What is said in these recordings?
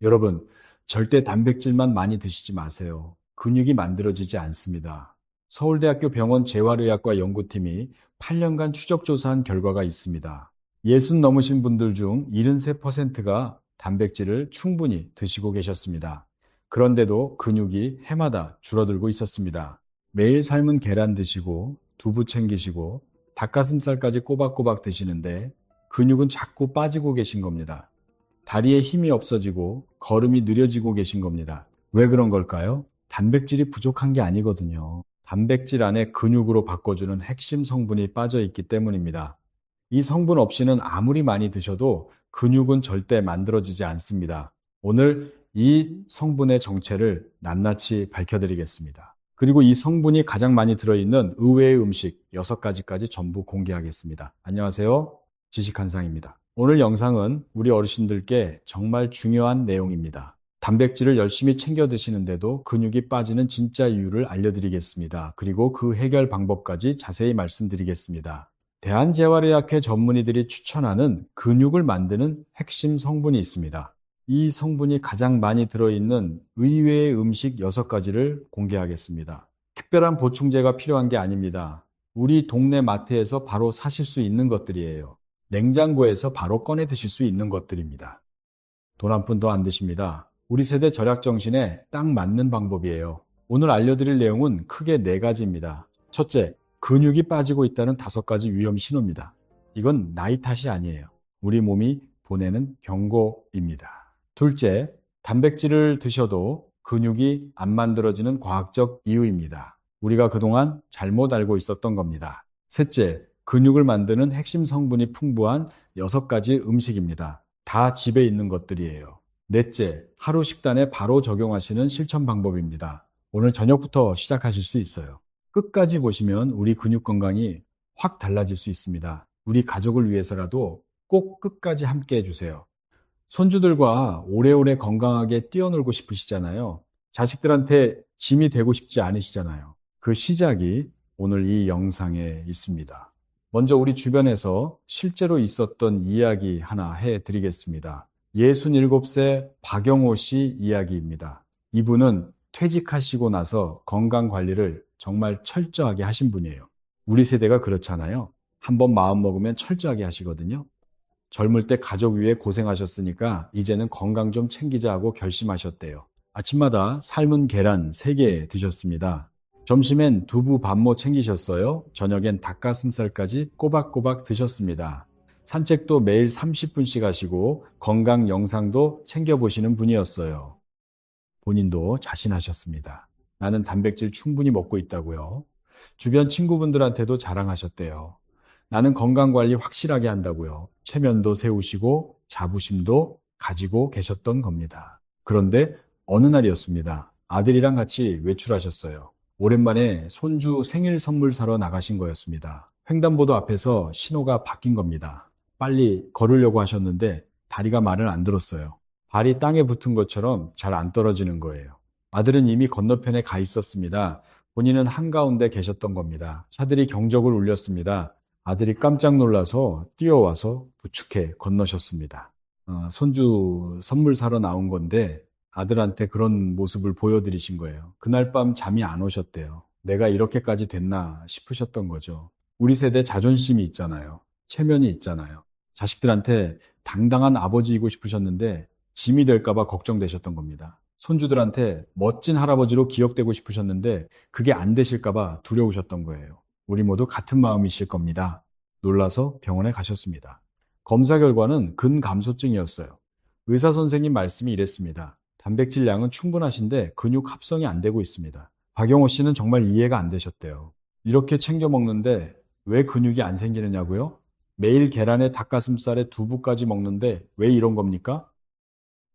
여러분, 절대 단백질만 많이 드시지 마세요. 근육이 만들어지지 않습니다. 서울대학교 병원 재활의학과 연구팀이 8년간 추적 조사한 결과가 있습니다. 60 넘으신 분들 중 73%가 단백질을 충분히 드시고 계셨습니다. 그런데도 근육이 해마다 줄어들고 있었습니다. 매일 삶은 계란 드시고 두부 챙기시고 닭가슴살까지 꼬박꼬박 드시는데 근육은 자꾸 빠지고 계신 겁니다. 다리에 힘이 없어지고 걸음이 느려지고 계신 겁니다. 왜 그런 걸까요? 단백질이 부족한 게 아니거든요. 단백질 안에 근육으로 바꿔주는 핵심 성분이 빠져 있기 때문입니다. 이 성분 없이는 아무리 많이 드셔도 근육은 절대 만들어지지 않습니다. 오늘 이 성분의 정체를 낱낱이 밝혀드리겠습니다. 그리고 이 성분이 가장 많이 들어있는 의외의 음식 6가지까지 전부 공개하겠습니다. 안녕하세요. 지식한상입니다. 오늘 영상은 우리 어르신들께 정말 중요한 내용입니다. 단백질을 열심히 챙겨 드시는데도 근육이 빠지는 진짜 이유를 알려드리겠습니다. 그리고 그 해결 방법까지 자세히 말씀드리겠습니다. 대한재활의학회 전문의들이 추천하는 근육을 만드는 핵심 성분이 있습니다. 이 성분이 가장 많이 들어있는 의외의 음식 6가지를 공개하겠습니다. 특별한 보충제가 필요한 게 아닙니다. 우리 동네 마트에서 바로 사실 수 있는 것들이에요. 냉장고에서 바로 꺼내 드실 수 있는 것들입니다. 돈 한 푼도 안 드십니다. 우리 세대 절약 정신에 딱 맞는 방법이에요. 오늘 알려드릴 내용은 크게 4가지입니다. 첫째, 근육이 빠지고 있다는 5가지 위험 신호입니다. 이건 나이 탓이 아니에요. 우리 몸이 보내는 경고입니다. 둘째, 단백질을 드셔도 근육이 안 만들어지는 과학적 이유입니다. 우리가 그동안 잘못 알고 있었던 겁니다. 셋째, 근육을 만드는 핵심 성분이 풍부한 6가지 음식입니다. 다 집에 있는 것들이에요. 넷째, 하루 식단에 바로 적용하시는 실천 방법입니다. 오늘 저녁부터 시작하실 수 있어요. 끝까지 보시면 우리 근육 건강이 확 달라질 수 있습니다. 우리 가족을 위해서라도 꼭 끝까지 함께 해주세요. 손주들과 오래오래 건강하게 뛰어놀고 싶으시잖아요. 자식들한테 짐이 되고 싶지 않으시잖아요. 그 시작이 오늘 이 영상에 있습니다. 먼저 우리 주변에서 실제로 있었던 이야기 하나 해드리겠습니다. 67세 박영호 씨 이야기입니다. 이분은 퇴직하시고 나서 건강관리를 정말 철저하게 하신 분이에요. 우리 세대가 그렇잖아요. 한번 마음먹으면 철저하게 하시거든요. 젊을 때 가족 위해 고생하셨으니까 이제는 건강 좀 챙기자 하고 결심하셨대요. 아침마다 삶은 계란 3개 드셨습니다. 점심엔 두부 밥모 챙기셨어요. 저녁엔 닭가슴살까지 꼬박꼬박 드셨습니다. 산책도 매일 30분씩 하시고 건강 영상도 챙겨보시는 분이었어요. 본인도 자신하셨습니다. 나는 단백질 충분히 먹고 있다고요. 주변 친구분들한테도 자랑하셨대요. 나는 건강관리 확실하게 한다고요. 체면도 세우시고 자부심도 가지고 계셨던 겁니다. 그런데 어느 날이었습니다. 아들이랑 같이 외출하셨어요. 오랜만에 손주 생일 선물 사러 나가신 거였습니다. 횡단보도 앞에서 신호가 바뀐 겁니다. 빨리 걸으려고 하셨는데 다리가 말을 안 들었어요. 발이 땅에 붙은 것처럼 잘 안 떨어지는 거예요. 아들은 이미 건너편에 가 있었습니다. 본인은 한가운데 계셨던 겁니다. 차들이 경적을 울렸습니다. 아들이 깜짝 놀라서 뛰어와서 부축해 건너셨습니다. 손주 선물 사러 나온 건데 아들한테 그런 모습을 보여드리신 거예요. 그날 밤 잠이 안 오셨대요. 내가 이렇게까지 됐나 싶으셨던 거죠. 우리 세대 자존심이 있잖아요. 체면이 있잖아요. 자식들한테 당당한 아버지이고 싶으셨는데 짐이 될까봐 걱정되셨던 겁니다. 손주들한테 멋진 할아버지로 기억되고 싶으셨는데 그게 안 되실까봐 두려우셨던 거예요. 우리 모두 같은 마음이실 겁니다. 놀라서 병원에 가셨습니다. 검사 결과는 근감소증이었어요. 의사 선생님 말씀이 이랬습니다. 단백질 양은 충분하신데 근육 합성이 안 되고 있습니다. 박영호 씨는 정말 이해가 안 되셨대요. 이렇게 챙겨 먹는데 왜 근육이 안 생기느냐고요? 매일 계란에 닭가슴살에 두부까지 먹는데 왜 이런 겁니까?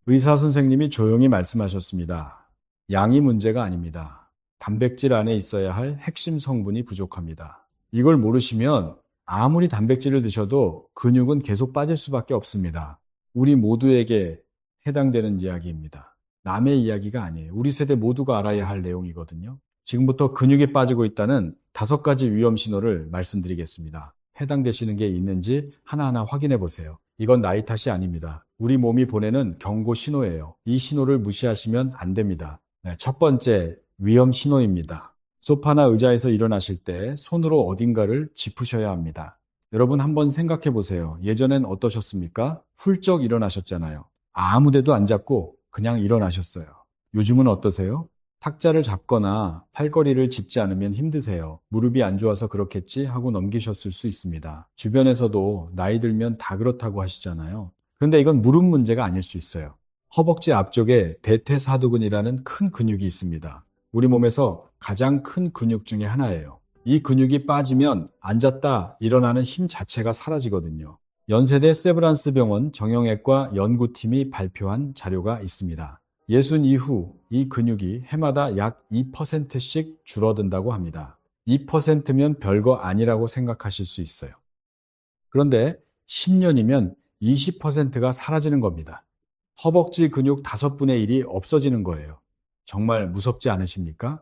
의사 선생님이 조용히 말씀하셨습니다. 양이 문제가 아닙니다. 단백질 안에 있어야 할 핵심 성분이 부족합니다. 이걸 모르시면 아무리 단백질을 드셔도 근육은 계속 빠질 수밖에 없습니다. 우리 모두에게 해당되는 이야기입니다. 남의 이야기가 아니에요. 우리 세대 모두가 알아야 할 내용이거든요. 지금부터 근육이 빠지고 있다는 5가지 위험 신호를 말씀드리겠습니다. 해당되시는 게 있는지 하나하나 확인해 보세요. 이건 나이 탓이 아닙니다. 우리 몸이 보내는 경고 신호예요. 이 신호를 무시하시면 안 됩니다. 네, 첫 번째, 위험 신호입니다. 소파나 의자에서 일어나실 때 손으로 어딘가를 짚으셔야 합니다. 여러분 한번 생각해 보세요. 예전엔 어떠셨습니까? 훌쩍 일어나셨잖아요. 아무 데도 안 잡고 그냥 일어나셨어요. 요즘은 어떠세요? 탁자를 잡거나 팔걸이를 짚지 않으면 힘드세요. 무릎이 안 좋아서 그렇겠지 하고 넘기셨을 수 있습니다. 주변에서도 나이 들면 다 그렇다고 하시잖아요. 그런데 이건 무릎 문제가 아닐 수 있어요. 허벅지 앞쪽에 대퇴사두근이라는 큰 근육이 있습니다. 우리 몸에서 가장 큰 근육 중에 하나예요. 이 근육이 빠지면 앉았다 일어나는 힘 자체가 사라지거든요. 연세대 세브란스 병원 정형외과 연구팀이 발표한 자료가 있습니다. 예순 이후 이 근육이 해마다 약 2%씩 줄어든다고 합니다. 2%면 별거 아니라고 생각하실 수 있어요. 그런데 10년이면 20%가 사라지는 겁니다. 허벅지 근육 5분의 1이 없어지는 거예요. 정말 무섭지 않으십니까?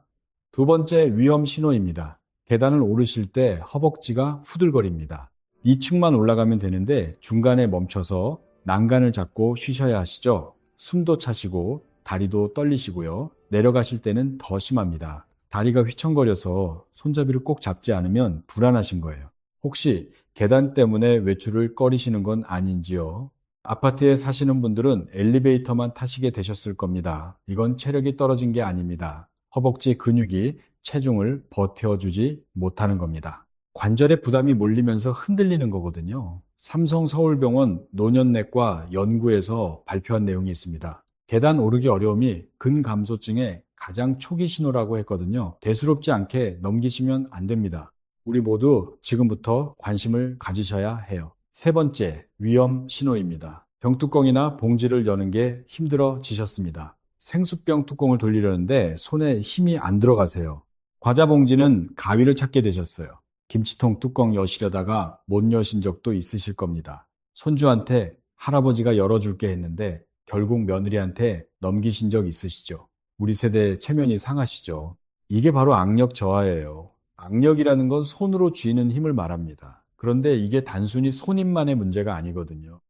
두 번째 위험 신호입니다. 계단을 오르실 때 허벅지가 후들거립니다. 2층만 올라가면 되는데 중간에 멈춰서 난간을 잡고 쉬셔야 하시죠. 숨도 차시고 다리도 떨리시고요. 내려가실 때는 더 심합니다. 다리가 휘청거려서 손잡이를 꼭 잡지 않으면 불안하신 거예요. 혹시 계단 때문에 외출을 꺼리시는 건 아닌지요? 아파트에 사시는 분들은 엘리베이터만 타시게 되셨을 겁니다. 이건 체력이 떨어진 게 아닙니다. 허벅지 근육이 체중을 버텨주지 못하는 겁니다. 관절에 부담이 몰리면서 흔들리는 거거든요. 삼성 서울병원 노년내과 연구에서 발표한 내용이 있습니다. 계단 오르기 어려움이 근감소증의 가장 초기 신호라고 했거든요. 대수롭지 않게 넘기시면 안 됩니다. 우리 모두 지금부터 관심을 가지셔야 해요. 세 번째, 위험 신호입니다. 병뚜껑이나 봉지를 여는 게 힘들어지셨습니다. 생수병 뚜껑을 돌리려는데 손에 힘이 안 들어가세요. 과자 봉지는 가위를 찾게 되셨어요. 김치통 뚜껑 여시려다가 못 여신 적도 있으실 겁니다. 손주한테 할아버지가 열어줄게 했는데 결국 며느리한테 넘기신 적 있으시죠? 우리 세대 체면이 상하시죠? 이게 바로 악력 저하예요. 악력이라는 건 손으로 쥐는 힘을 말합니다. 그런데 이게 단순히 손힘만의 문제가 아니거든요.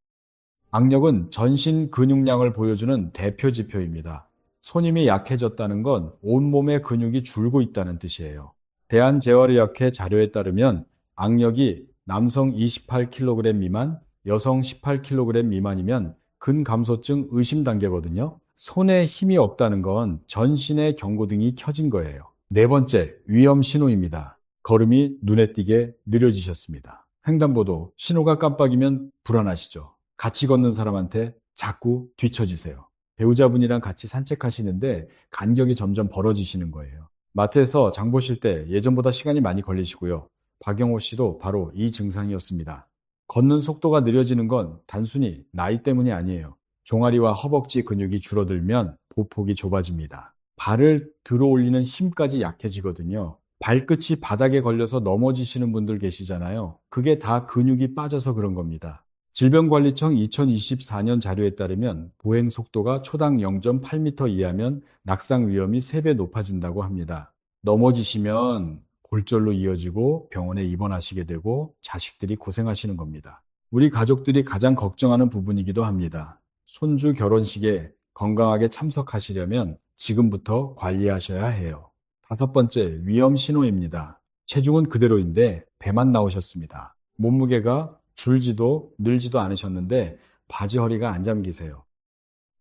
악력은 전신 근육량을 보여주는 대표 지표입니다. 손힘이 약해졌다는 건 온몸의 근육이 줄고 있다는 뜻이에요. 대한재활의학회 자료에 따르면 악력이 남성 28kg 미만, 여성 18kg 미만이면 근감소증 의심 단계거든요. 손에 힘이 없다는 건 전신의 경고등이 켜진 거예요. 네 번째, 위험 신호입니다. 걸음이 눈에 띄게 느려지셨습니다. 횡단보도 신호가 깜빡이면 불안하시죠? 같이 걷는 사람한테 자꾸 뒤처지세요. 배우자분이랑 같이 산책하시는데 간격이 점점 벌어지시는 거예요. 마트에서 장 보실 때 예전보다 시간이 많이 걸리시고요. 박영호 씨도 바로 이 증상이었습니다. 걷는 속도가 느려지는 건 단순히 나이 때문이 아니에요. 종아리와 허벅지 근육이 줄어들면 보폭이 좁아집니다. 발을 들어 올리는 힘까지 약해지거든요. 발끝이 바닥에 걸려서 넘어지시는 분들 계시잖아요. 그게 다 근육이 빠져서 그런 겁니다. 질병관리청 2024년 자료에 따르면 보행 속도가 초당 0.8m 이하면 낙상 위험이 3배 높아진다고 합니다. 넘어지시면 골절로 이어지고 병원에 입원하시게 되고 자식들이 고생하시는 겁니다. 우리 가족들이 가장 걱정하는 부분이기도 합니다. 손주 결혼식에 건강하게 참석하시려면 지금부터 관리하셔야 해요. 다섯 번째, 위험 신호입니다. 체중은 그대로인데 배만 나오셨습니다. 몸무게가 줄지도 늘지도 않으셨는데 바지 허리가 안 잠기세요.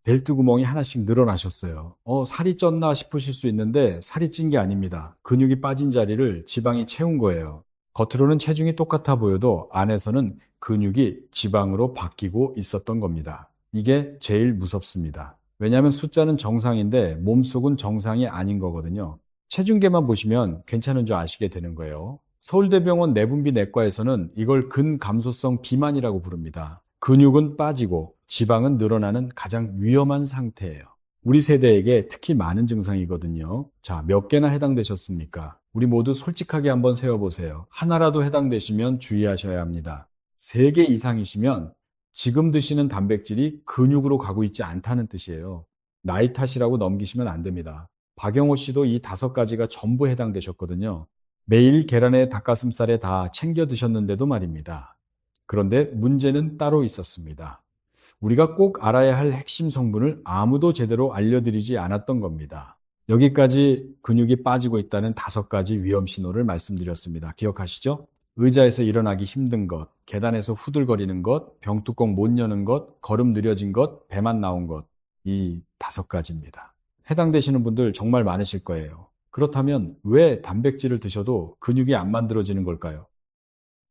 벨트 구멍이 하나씩 늘어나셨어요. 살이 쪘나 싶으실 수 있는데 살이 찐 게 아닙니다. 근육이 빠진 자리를 지방이 채운 거예요. 겉으로는 체중이 똑같아 보여도 안에서는 근육이 지방으로 바뀌고 있었던 겁니다. 이게 제일 무섭습니다. 왜냐하면 숫자는 정상인데 몸속은 정상이 아닌 거거든요. 체중계만 보시면 괜찮은 줄 아시게 되는 거예요. 서울대병원 내분비 내과에서는 이걸 근감소성 비만이라고 부릅니다. 근육은 빠지고 지방은 늘어나는 가장 위험한 상태예요. 우리 세대에게 특히 많은 증상이거든요. 자, 몇 개나 해당되셨습니까? 우리 모두 솔직하게 한번 세어보세요. 하나라도 해당되시면 주의하셔야 합니다. 3개 이상이시면 지금 드시는 단백질이 근육으로 가고 있지 않다는 뜻이에요. 나이 탓이라고 넘기시면 안 됩니다. 박영호 씨도 이 5가지가 전부 해당되셨거든요. 매일 계란에 닭가슴살에 다 챙겨 드셨는데도 말입니다. 그런데 문제는 따로 있었습니다. 우리가 꼭 알아야 할 핵심 성분을 아무도 제대로 알려드리지 않았던 겁니다. 여기까지 근육이 빠지고 있다는 5가지 위험 신호를 말씀드렸습니다. 기억하시죠? 의자에서 일어나기 힘든 것, 계단에서 후들거리는 것, 병뚜껑 못 여는 것, 걸음 느려진 것, 배만 나온 것. 이 5가지입니다. 해당되시는 분들 정말 많으실 거예요. 그렇다면 왜 단백질을 드셔도 근육이 안 만들어지는 걸까요?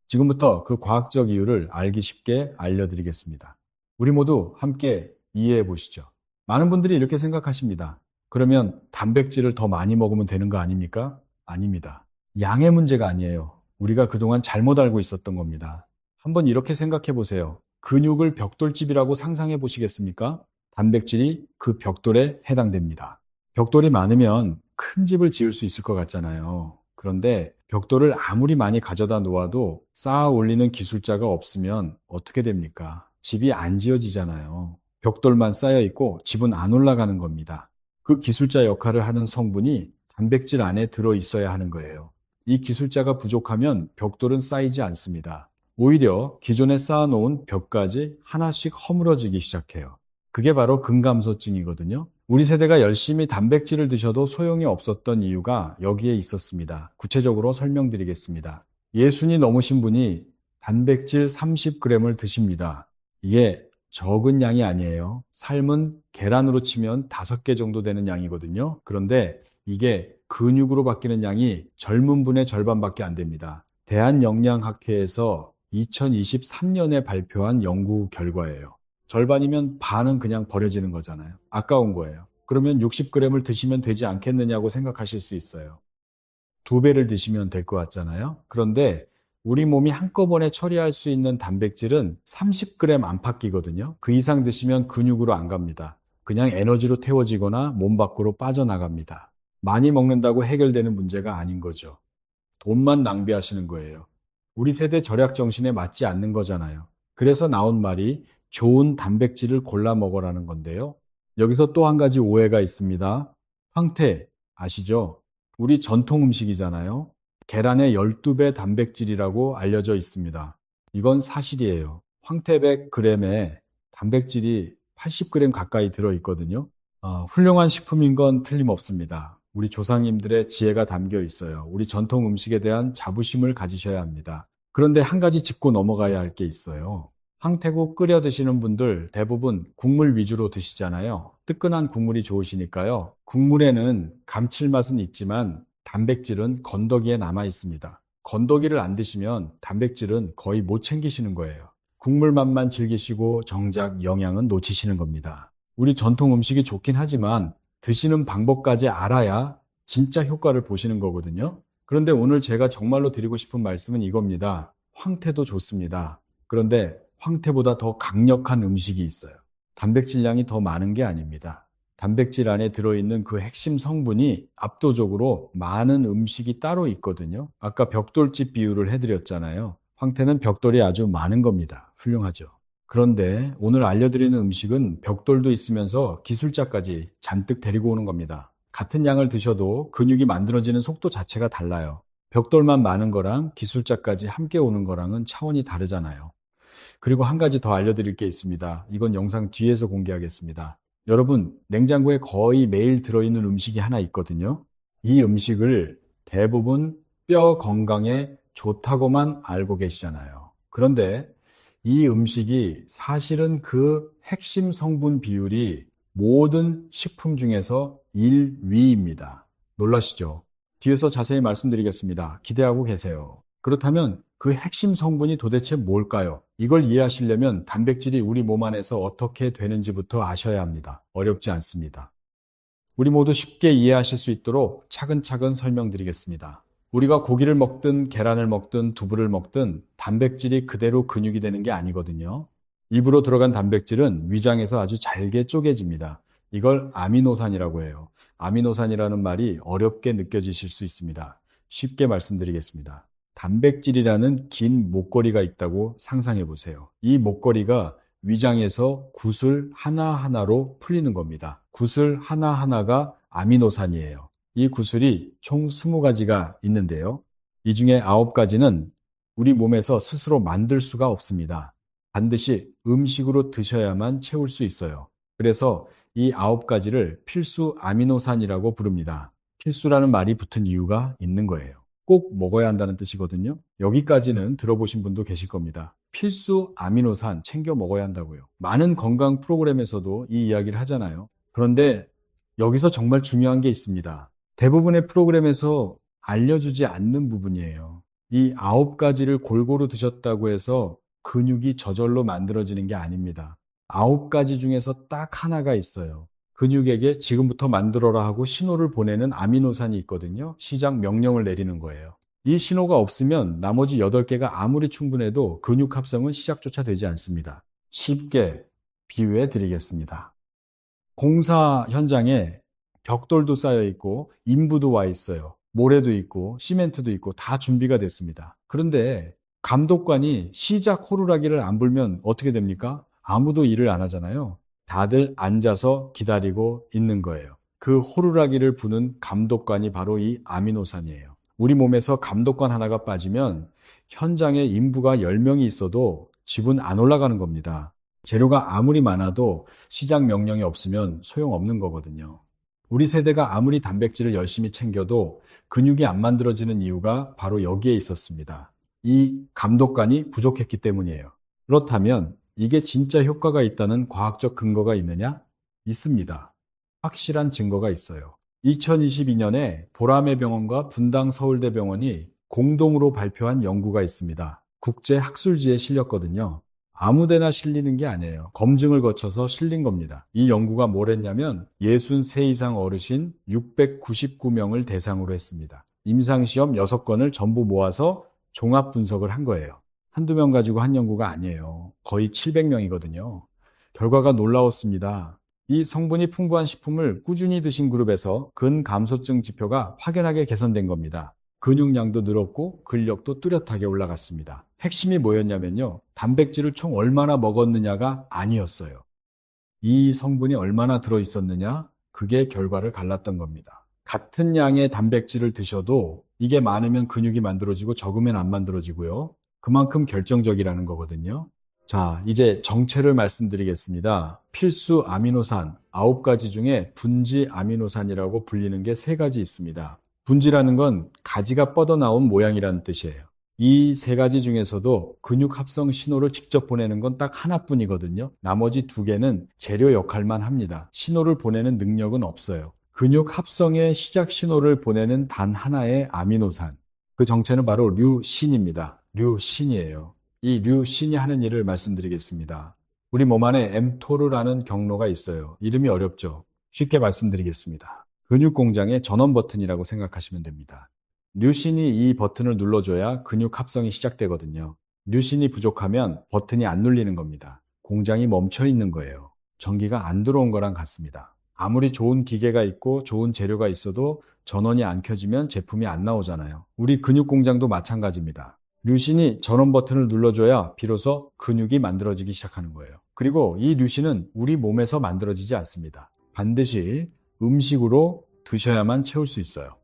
지금부터 그 과학적 이유를 알기 쉽게 알려드리겠습니다. 우리 모두 함께 이해해 보시죠. 많은 분들이 이렇게 생각하십니다. 그러면 단백질을 더 많이 먹으면 되는 거 아닙니까? 아닙니다. 양의 문제가 아니에요. 우리가 그동안 잘못 알고 있었던 겁니다. 한번 이렇게 생각해 보세요. 근육을 벽돌집이라고 상상해 보시겠습니까? 단백질이 그 벽돌에 해당됩니다. 벽돌이 많으면 큰 집을 지을 수 있을 것 같잖아요. 그런데 벽돌을 아무리 많이 가져다 놓아도 쌓아 올리는 기술자가 없으면 어떻게 됩니까? 집이 안 지어지잖아요. 벽돌만 쌓여 있고 집은 안 올라가는 겁니다. 그 기술자 역할을 하는 성분이 단백질 안에 들어 있어야 하는 거예요. 이 기술자가 부족하면 벽돌은 쌓이지 않습니다. 오히려 기존에 쌓아놓은 벽까지 하나씩 허물어지기 시작해요. 그게 바로 근감소증이거든요. 우리 세대가 열심히 단백질을 드셔도 소용이 없었던 이유가 여기에 있었습니다. 구체적으로 설명드리겠습니다. 예순이 넘으신 분이 단백질 30g을 드십니다. 이게 적은 양이 아니에요. 삶은 계란으로 치면 5개 정도 되는 양이거든요. 그런데 이게 근육으로 바뀌는 양이 젊은 분의 절반밖에 안 됩니다. 대한영양학회에서 2023년에 발표한 연구 결과예요. 절반이면 반은 그냥 버려지는 거잖아요. 아까운 거예요. 그러면 60g을 드시면 되지 않겠느냐고 생각하실 수 있어요. 2배를 드시면 될 것 같잖아요. 그런데 우리 몸이 한꺼번에 처리할 수 있는 단백질은 30g 안팎이거든요. 그 이상 드시면 근육으로 안 갑니다. 그냥 에너지로 태워지거나 몸 밖으로 빠져나갑니다. 많이 먹는다고 해결되는 문제가 아닌 거죠. 돈만 낭비하시는 거예요. 우리 세대 절약 정신에 맞지 않는 거잖아요. 그래서 나온 말이 좋은 단백질을 골라 먹으라는 건데요. 여기서 또 한 가지 오해가 있습니다. 황태 아시죠? 우리 전통 음식이잖아요. 계란의 12배 단백질이라고 알려져 있습니다. 이건 사실이에요. 황태 100g에 단백질이 80g 가까이 들어있거든요. 훌륭한 식품인 건 틀림없습니다. 우리 조상님들의 지혜가 담겨 있어요. 우리 전통 음식에 대한 자부심을 가지셔야 합니다. 그런데 한 가지 짚고 넘어가야 할 게 있어요. 황태국 끓여 드시는 분들 대부분 국물 위주로 드시잖아요. 뜨끈한 국물이 좋으시니까요. 국물에는 감칠맛은 있지만 단백질은 건더기에 남아 있습니다. 건더기를 안 드시면 단백질은 거의 못 챙기시는 거예요. 국물 맛만 즐기시고 정작 영양은 놓치시는 겁니다. 우리 전통 음식이 좋긴 하지만 드시는 방법까지 알아야 진짜 효과를 보시는 거거든요. 그런데 오늘 제가 정말로 드리고 싶은 말씀은 이겁니다. 황태도 좋습니다. 그런데 황태보다 더 강력한 음식이 있어요. 단백질량이 더 많은 게 아닙니다. 단백질 안에 들어있는 그 핵심 성분이 압도적으로 많은 음식이 따로 있거든요. 아까 벽돌집 비유를 해드렸잖아요. 황태는 벽돌이 아주 많은 겁니다. 훌륭하죠. 그런데 오늘 알려드리는 음식은 벽돌도 있으면서 기술자까지 잔뜩 데리고 오는 겁니다. 같은 양을 드셔도 근육이 만들어지는 속도 자체가 달라요. 벽돌만 많은 거랑 기술자까지 함께 오는 거랑은 차원이 다르잖아요. 그리고 한 가지 더 알려드릴 게 있습니다. 이건 영상 뒤에서 공개하겠습니다. 여러분, 냉장고에 거의 매일 들어있는 음식이 하나 있거든요. 이 음식을 대부분 뼈 건강에 좋다고만 알고 계시잖아요. 그런데 이 음식이 사실은 그 핵심 성분 비율이 모든 식품 중에서 1위입니다. 놀라시죠? 뒤에서 자세히 말씀드리겠습니다. 기대하고 계세요. 그렇다면 그 핵심 성분이 도대체 뭘까요? 이걸 이해하시려면 단백질이 우리 몸 안에서 어떻게 되는지부터 아셔야 합니다. 어렵지 않습니다. 우리 모두 쉽게 이해하실 수 있도록 차근차근 설명드리겠습니다. 우리가 고기를 먹든 계란을 먹든 두부를 먹든 단백질이 그대로 근육이 되는 게 아니거든요. 입으로 들어간 단백질은 위장에서 아주 잘게 쪼개집니다. 이걸 아미노산이라고 해요. 아미노산이라는 말이 어렵게 느껴지실 수 있습니다. 쉽게 말씀드리겠습니다. 단백질이라는 긴 목걸이가 있다고 상상해 보세요. 이 목걸이가 위장에서 구슬 하나하나로 풀리는 겁니다. 구슬 하나하나가 아미노산이에요. 이 구슬이 총 20가지가 있는데요. 이 중에 9가지는 우리 몸에서 스스로 만들 수가 없습니다. 반드시 음식으로 드셔야만 채울 수 있어요. 그래서 이 9가지를 필수 아미노산이라고 부릅니다. 필수라는 말이 붙은 이유가 있는 거예요. 꼭 먹어야 한다는 뜻이거든요. 여기까지는 들어보신 분도 계실 겁니다. 필수 아미노산 챙겨 먹어야 한다고요. 많은 건강 프로그램에서도 이 이야기를 하잖아요. 그런데 여기서 정말 중요한 게 있습니다. 대부분의 프로그램에서 알려주지 않는 부분이에요. 이 9가지를 골고루 드셨다고 해서 근육이 저절로 만들어지는 게 아닙니다. 9가지 중에서 딱 하나가 있어요. 근육에게 지금부터 만들어라 하고 신호를 보내는 아미노산이 있거든요. 시작 명령을 내리는 거예요. 이 신호가 없으면 나머지 8개가 아무리 충분해도 근육 합성은 시작조차 되지 않습니다. 쉽게 비유해 드리겠습니다. 공사 현장에 벽돌도 쌓여 있고 인부도 와 있어요. 모래도 있고 시멘트도 있고 다 준비가 됐습니다. 그런데 감독관이 시작 호루라기를 안 불면 어떻게 됩니까? 아무도 일을 안 하잖아요. 다들 앉아서 기다리고 있는 거예요. 그 호루라기를 부는 감독관이 바로 이 아미노산이에요. 우리 몸에서 감독관 하나가 빠지면 현장에 인부가 10명이 있어도 집은 안 올라가는 겁니다. 재료가 아무리 많아도 시작 명령이 없으면 소용없는 거거든요. 우리 세대가 아무리 단백질을 열심히 챙겨도 근육이 안 만들어지는 이유가 바로 여기에 있었습니다. 이 감독관이 부족했기 때문이에요. 그렇다면 이게 진짜 효과가 있다는 과학적 근거가 있느냐? 있습니다. 확실한 증거가 있어요. 2022년에 보라매 병원과 분당 서울대병원이 공동으로 발표한 연구가 있습니다. 국제 학술지에 실렸거든요. 아무데나 실리는 게 아니에요. 검증을 거쳐서 실린 겁니다. 이 연구가 뭘 했냐면 63 이상 어르신 699명을 대상으로 했습니다. 임상시험 6건을 전부 모아서 종합 분석을 한 거예요. 한두 명 가지고 한 연구가 아니에요. 거의 700명이거든요. 결과가 놀라웠습니다. 이 성분이 풍부한 식품을 꾸준히 드신 그룹에서 근감소증 지표가 확연하게 개선된 겁니다. 근육량도 늘었고 근력도 뚜렷하게 올라갔습니다. 핵심이 뭐였냐면요. 단백질을 총 얼마나 먹었느냐가 아니었어요. 이 성분이 얼마나 들어있었느냐? 그게 결과를 갈랐던 겁니다. 같은 양의 단백질을 드셔도 이게 많으면 근육이 만들어지고 적으면 안 만들어지고요. 그만큼 결정적이라는 거거든요. 자, 이제 정체를 말씀드리겠습니다. 필수 아미노산 9가지 중에 분지 아미노산이라고 불리는 게 3가지 있습니다. 분지라는 건 가지가 뻗어나온 모양이라는 뜻이에요. 이 3가지 중에서도 근육 합성 신호를 직접 보내는 건 딱 하나뿐이거든요. 나머지 2개는 재료 역할만 합니다. 신호를 보내는 능력은 없어요. 근육 합성의 시작 신호를 보내는 단 하나의 아미노산. 그 정체는 바로 류신입니다. 류신이에요. 이 류신이 하는 일을 말씀드리겠습니다. 우리 몸 안에 mTOR라는 경로가 있어요. 이름이 어렵죠? 쉽게 말씀드리겠습니다. 근육 공장의 전원 버튼이라고 생각하시면 됩니다. 류신이 이 버튼을 눌러줘야 근육 합성이 시작되거든요. 류신이 부족하면 버튼이 안 눌리는 겁니다. 공장이 멈춰 있는 거예요. 전기가 안 들어온 거랑 같습니다. 아무리 좋은 기계가 있고 좋은 재료가 있어도 전원이 안 켜지면 제품이 안 나오잖아요. 우리 근육 공장도 마찬가지입니다. 류신이 전원 버튼을 눌러줘야 비로소 근육이 만들어지기 시작하는 거예요. 그리고 이 류신은 우리 몸에서 만들어지지 않습니다. 반드시 음식으로 드셔야만 채울 수 있어요.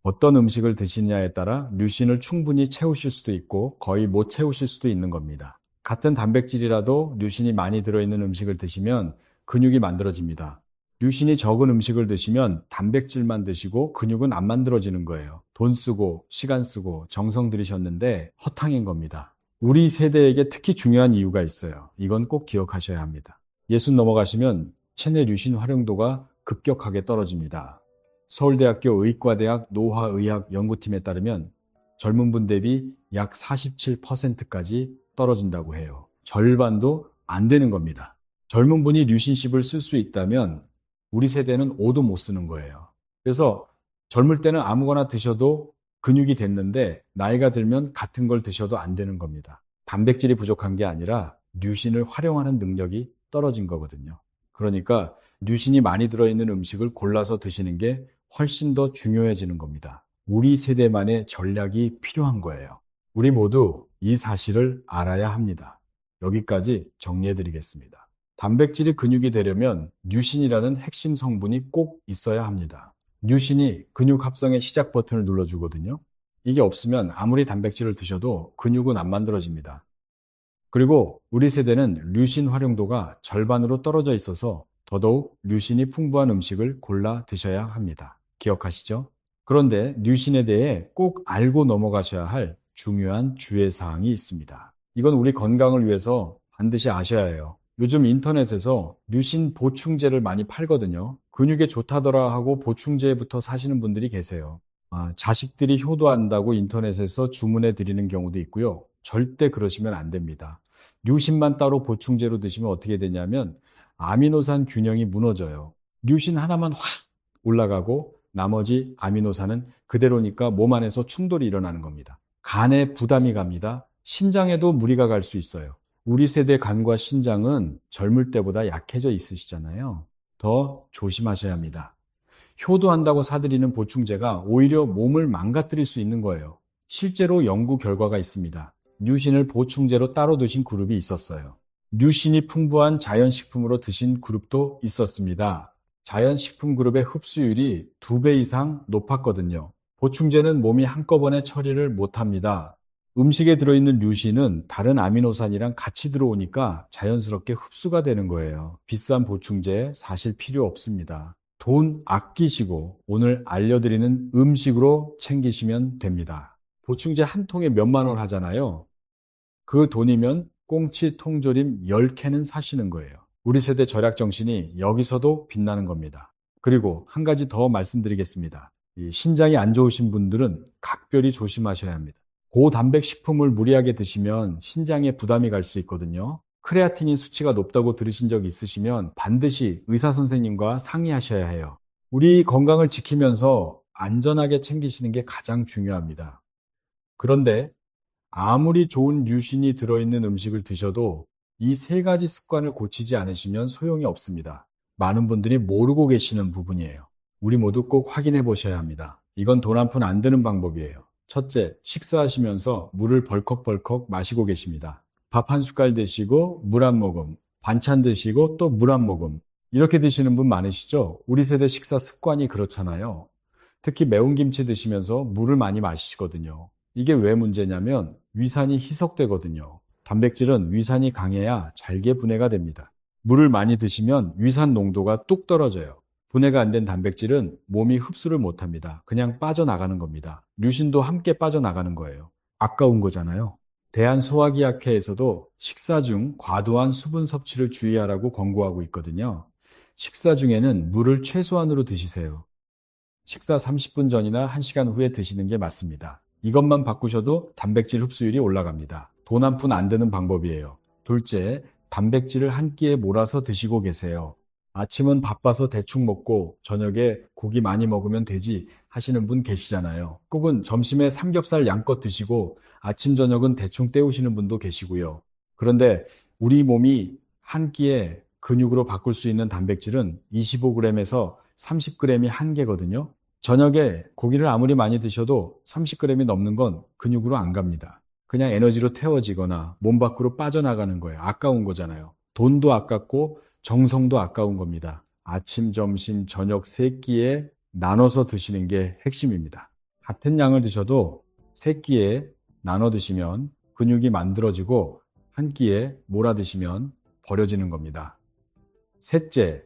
어떤 음식을 드시느냐에 따라 류신을 충분히 채우실 수도 있고 거의 못 채우실 수도 있는 겁니다. 같은 단백질이라도 류신이 많이 들어있는 음식을 드시면 근육이 만들어집니다. 류신이 적은 음식을 드시면 단백질만 드시고 근육은 안 만들어지는 거예요. 돈 쓰고 시간 쓰고 정성 들이셨는데 허탕인 겁니다. 우리 세대에게 특히 중요한 이유가 있어요. 이건 꼭 기억하셔야 합니다. 60 넘어가시면 체내 류신 활용도가 급격하게 떨어집니다. 서울대학교 의과대학 노화의학 연구팀에 따르면 젊은 분 대비 약 47%까지 떨어진다고 해요. 절반도 안 되는 겁니다. 젊은 분이 류신십을 쓸 수 있다면 우리 세대는 5도 못 쓰는 거예요. 그래서 젊을 때는 아무거나 드셔도 근육이 됐는데 나이가 들면 같은 걸 드셔도 안 되는 겁니다. 단백질이 부족한 게 아니라 류신을 활용하는 능력이 떨어진 거거든요. 그러니까 류신이 많이 들어있는 음식을 골라서 드시는 게 훨씬 더 중요해지는 겁니다. 우리 세대만의 전략이 필요한 거예요. 우리 모두 이 사실을 알아야 합니다. 여기까지 정리해 드리겠습니다. 단백질이 근육이 되려면 류신이라는 핵심 성분이 꼭 있어야 합니다. 류신이 근육 합성의 시작 버튼을 눌러주거든요. 이게 없으면 아무리 단백질을 드셔도 근육은 안 만들어집니다. 그리고 우리 세대는 류신 활용도가 절반으로 떨어져 있어서 더더욱 류신이 풍부한 음식을 골라 드셔야 합니다. 기억하시죠? 그런데 류신에 대해 꼭 알고 넘어가셔야 할 중요한 주의사항이 있습니다. 이건 우리 건강을 위해서 반드시 아셔야 해요. 요즘 인터넷에서 류신 보충제를 많이 팔거든요. 근육에 좋다더라 하고 보충제부터 사시는 분들이 계세요. 자식들이 효도한다고 인터넷에서 주문해 드리는 경우도 있고요. 절대 그러시면 안 됩니다. 류신만 따로 보충제로 드시면 어떻게 되냐면 아미노산 균형이 무너져요. 류신 하나만 확 올라가고 나머지 아미노산은 그대로니까 몸 안에서 충돌이 일어나는 겁니다. 간에 부담이 갑니다. 신장에도 무리가 갈 수 있어요. 우리 세대 간과 신장은 젊을 때보다 약해져 있으시잖아요. 더 조심하셔야 합니다. 효도한다고 사드리는 보충제가 오히려 몸을 망가뜨릴 수 있는 거예요. 실제로 연구 결과가 있습니다. 류신을 보충제로 따로 드신 그룹이 있었어요. 류신이 풍부한 자연식품으로 드신 그룹도 있었습니다. 자연식품 그룹의 흡수율이 2배 이상 높았거든요. 보충제는 몸이 한꺼번에 처리를 못합니다. 음식에 들어있는 류신은 다른 아미노산이랑 같이 들어오니까 자연스럽게 흡수가 되는 거예요. 비싼 보충제 사실 필요 없습니다. 돈 아끼시고 오늘 알려드리는 음식으로 챙기시면 됩니다. 보충제 한 통에 몇만 원 하잖아요. 그 돈이면 꽁치 통조림 10캔은 사시는 거예요. 우리 세대 절약 정신이 여기서도 빛나는 겁니다. 그리고 한 가지 더 말씀드리겠습니다. 이 신장이 안 좋으신 분들은 각별히 조심하셔야 합니다. 고단백 식품을 무리하게 드시면 신장에 부담이 갈 수 있거든요. 크레아티닌 수치가 높다고 들으신 적 있으시면 반드시 의사 선생님과 상의하셔야 해요. 우리 건강을 지키면서 안전하게 챙기시는 게 가장 중요합니다. 그런데 아무리 좋은 류신이 들어있는 음식을 드셔도 이 세 가지 습관을 고치지 않으시면 소용이 없습니다. 많은 분들이 모르고 계시는 부분이에요. 우리 모두 꼭 확인해 보셔야 합니다. 이건 돈 한 푼 안 드는 방법이에요. 첫째, 식사하시면서 물을 벌컥벌컥 마시고 계십니다. 밥 한 숟갈 드시고 물 한 모금, 반찬 드시고 또 물 한 모금. 이렇게 드시는 분 많으시죠? 우리 세대 식사 습관이 그렇잖아요. 특히 매운 김치 드시면서 물을 많이 마시거든요. 이게 왜 문제냐면 위산이 희석되거든요. 단백질은 위산이 강해야 잘게 분해가 됩니다. 물을 많이 드시면 위산 농도가 뚝 떨어져요. 분해가 안 된 단백질은 몸이 흡수를 못합니다. 그냥 빠져나가는 겁니다. 류신도 함께 빠져나가는 거예요. 아까운 거잖아요. 대한소화기학회에서도 식사 중 과도한 수분 섭취를 주의하라고 권고하고 있거든요. 식사 중에는 물을 최소한으로 드시세요. 식사 30분 전이나 1시간 후에 드시는 게 맞습니다. 이것만 바꾸셔도 단백질 흡수율이 올라갑니다. 돈 한 푼 안 드는 방법이에요. 둘째, 단백질을 한 끼에 몰아서 드시고 계세요. 아침은 바빠서 대충 먹고 저녁에 고기 많이 먹으면 되지 하시는 분 계시잖아요. 혹은 점심에 삼겹살 양껏 드시고 아침 저녁은 대충 때우시는 분도 계시고요. 그런데 우리 몸이 한 끼에 근육으로 바꿀 수 있는 단백질은 25g에서 30g이 한계거든요. 저녁에 고기를 아무리 많이 드셔도 30g이 넘는 건 근육으로 안 갑니다. 그냥 에너지로 태워지거나 몸 밖으로 빠져나가는 거예요. 아까운 거잖아요. 돈도 아깝고 정성도 아까운 겁니다. 아침, 점심, 저녁 세 끼에 나눠서 드시는 게 핵심입니다. 같은 양을 드셔도 세 끼에 나눠 드시면 근육이 만들어지고 한 끼에 몰아 드시면 버려지는 겁니다. 셋째,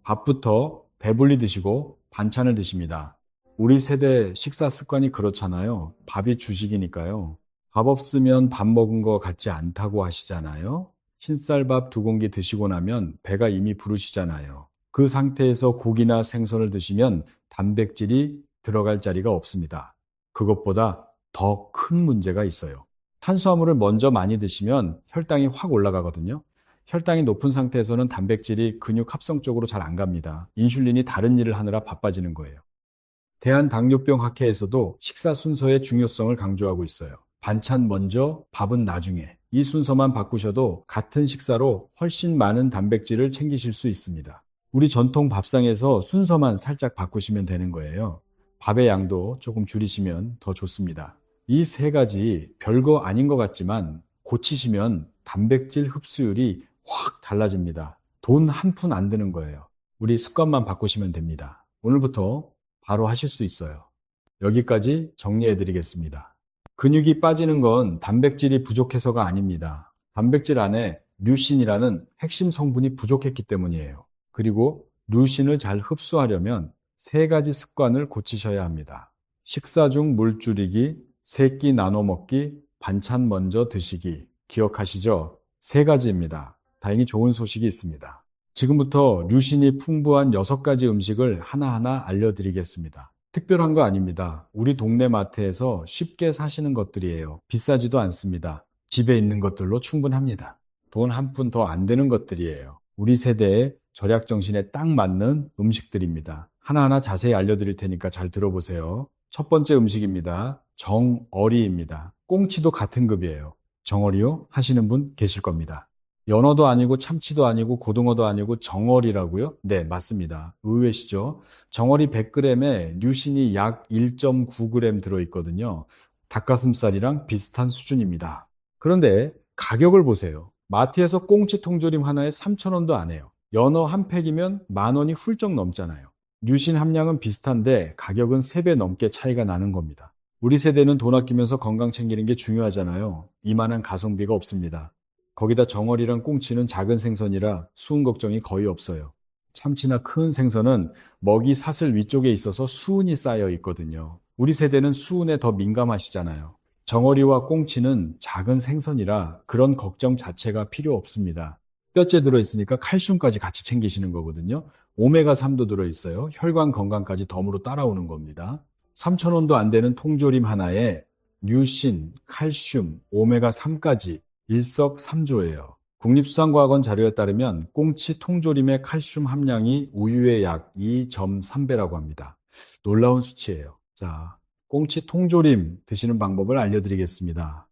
밥부터 배불리 드시고 반찬을 드십니다. 우리 세대 식사 습관이 그렇잖아요. 밥이 주식이니까요. 밥 없으면 밥 먹은 거 같지 않다고 하시잖아요. 흰쌀밥 2공기 드시고 나면 배가 이미 부르시잖아요. 그 상태에서 고기나 생선을 드시면 단백질이 들어갈 자리가 없습니다. 그것보다 더 큰 문제가 있어요. 탄수화물을 먼저 많이 드시면 혈당이 확 올라가거든요. 혈당이 높은 상태에서는 단백질이 근육 합성 쪽으로 잘 안 갑니다. 인슐린이 다른 일을 하느라 바빠지는 거예요. 대한당뇨병학회에서도 식사 순서의 중요성을 강조하고 있어요. 반찬 먼저, 밥은 나중에. 이 순서만 바꾸셔도 같은 식사로 훨씬 많은 단백질을 챙기실 수 있습니다. 우리 전통 밥상에서 순서만 살짝 바꾸시면 되는 거예요. 밥의 양도 조금 줄이시면 더 좋습니다. 이 세 가지 별거 아닌 것 같지만 고치시면 단백질 흡수율이 확 달라집니다. 돈 한 푼 안 드는 거예요. 우리 습관만 바꾸시면 됩니다. 오늘부터 바로 하실 수 있어요. 여기까지 정리해 드리겠습니다. 근육이 빠지는 건 단백질이 부족해서가 아닙니다. 단백질 안에 류신이라는 핵심 성분이 부족했기 때문이에요. 그리고 류신을 잘 흡수하려면 세 가지 습관을 고치셔야 합니다. 식사 중 물 줄이기, 세 끼 나눠 먹기, 반찬 먼저 드시기. 기억하시죠? 세 가지입니다. 다행히 좋은 소식이 있습니다. 지금부터 류신이 풍부한 6가지 음식을 하나하나 알려드리겠습니다. 특별한 거 아닙니다. 우리 동네 마트에서 쉽게 사시는 것들이에요. 비싸지도 않습니다. 집에 있는 것들로 충분합니다. 돈 한 푼 더 안 되는 것들이에요. 우리 세대의 절약 정신에 딱 맞는 음식들입니다. 하나하나 자세히 알려드릴 테니까 잘 들어보세요. 첫 번째 음식입니다. 정어리입니다. 꽁치도 같은 급이에요. 정어리요? 하시는 분 계실 겁니다. 연어도 아니고 참치도 아니고 고등어도 아니고 정어리라고요? 네, 맞습니다. 의외시죠? 정어리 100g에 류신이 약 1.9g 들어있거든요. 닭가슴살이랑 비슷한 수준입니다. 그런데 가격을 보세요. 마트에서 꽁치 통조림 하나에 3,000원도 안 해요. 연어 한 팩이면 10,000원이 훌쩍 넘잖아요. 류신 함량은 비슷한데 가격은 3배 넘게 차이가 나는 겁니다. 우리 세대는 돈 아끼면서 건강 챙기는 게 중요하잖아요. 이만한 가성비가 없습니다. 거기다 정어리랑 꽁치는 작은 생선이라 수은 걱정이 거의 없어요. 참치나 큰 생선은 먹이 사슬 위쪽에 있어서 수은이 쌓여 있거든요. 우리 세대는 수은에 더 민감하시잖아요. 정어리와 꽁치는 작은 생선이라 그런 걱정 자체가 필요 없습니다. 뼈째 들어있으니까 칼슘까지 같이 챙기시는 거거든요. 오메가3도 들어있어요. 혈관 건강까지 덤으로 따라오는 겁니다. 3,000원도 안 되는 통조림 하나에 류신, 칼슘, 오메가3까지 일석삼조예요. 국립수산과학원 자료에 따르면 꽁치 통조림의 칼슘 함량이 우유의 약 2.3배라고 합니다. 놀라운 수치예요. 자, 꽁치 통조림 드시는 방법을 알려드리겠습니다.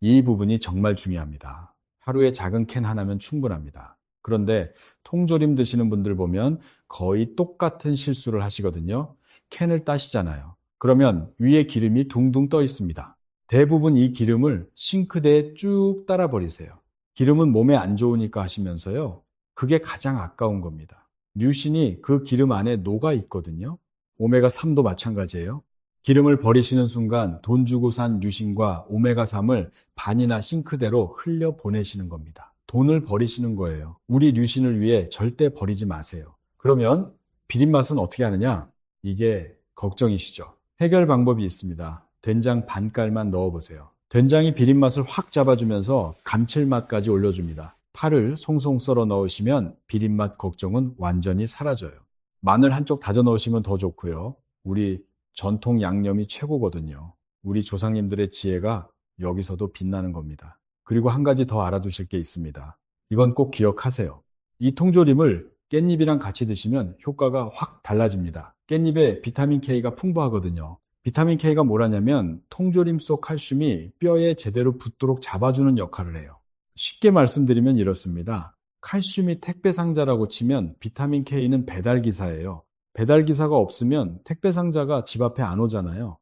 이 부분이 정말 중요합니다. 하루에 작은 캔 하나면 충분합니다. 그런데 통조림 드시는 분들 보면 거의 똑같은 실수를 하시거든요. 캔을 따시잖아요. 그러면 위에 기름이 둥둥 떠 있습니다. 대부분 이 기름을 싱크대에 쭉 따라 버리세요. 기름은 몸에 안 좋으니까 하시면서요. 그게 가장 아까운 겁니다. 류신이 그 기름 안에 녹아 있거든요. 오메가3도 마찬가지예요. 기름을 버리시는 순간 돈 주고 산 류신과 오메가3을 반이나 싱크대로 흘려 보내시는 겁니다. 돈을 버리시는 거예요. 우리 류신을 위해 절대 버리지 마세요. 그러면 비린맛은 어떻게 하느냐? 이게 걱정이시죠? 해결 방법이 있습니다. 된장 반깔만 넣어보세요. 된장이 비린맛을 확 잡아주면서 감칠맛까지 올려줍니다. 파를 송송 썰어 넣으시면 비린맛 걱정은 완전히 사라져요. 마늘 한쪽 다져 넣으시면 더 좋고요. 우리 전통 양념이 최고거든요. 우리 조상님들의 지혜가 여기서도 빛나는 겁니다. 그리고 한 가지 더 알아두실 게 있습니다. 이건 꼭 기억하세요. 이 통조림을 깻잎이랑 같이 드시면 효과가 확 달라집니다. 깻잎에 비타민 K가 풍부하거든요. 비타민 K가 뭐라냐면 통조림 속 칼슘이 뼈에 제대로 붙도록 잡아주는 역할을 해요. 쉽게 말씀드리면 이렇습니다. 칼슘이 택배 상자라고 치면 비타민 K는 배달 기사예요. 배달 기사가 없으면 택배 상자가 집 앞에 안 오잖아요.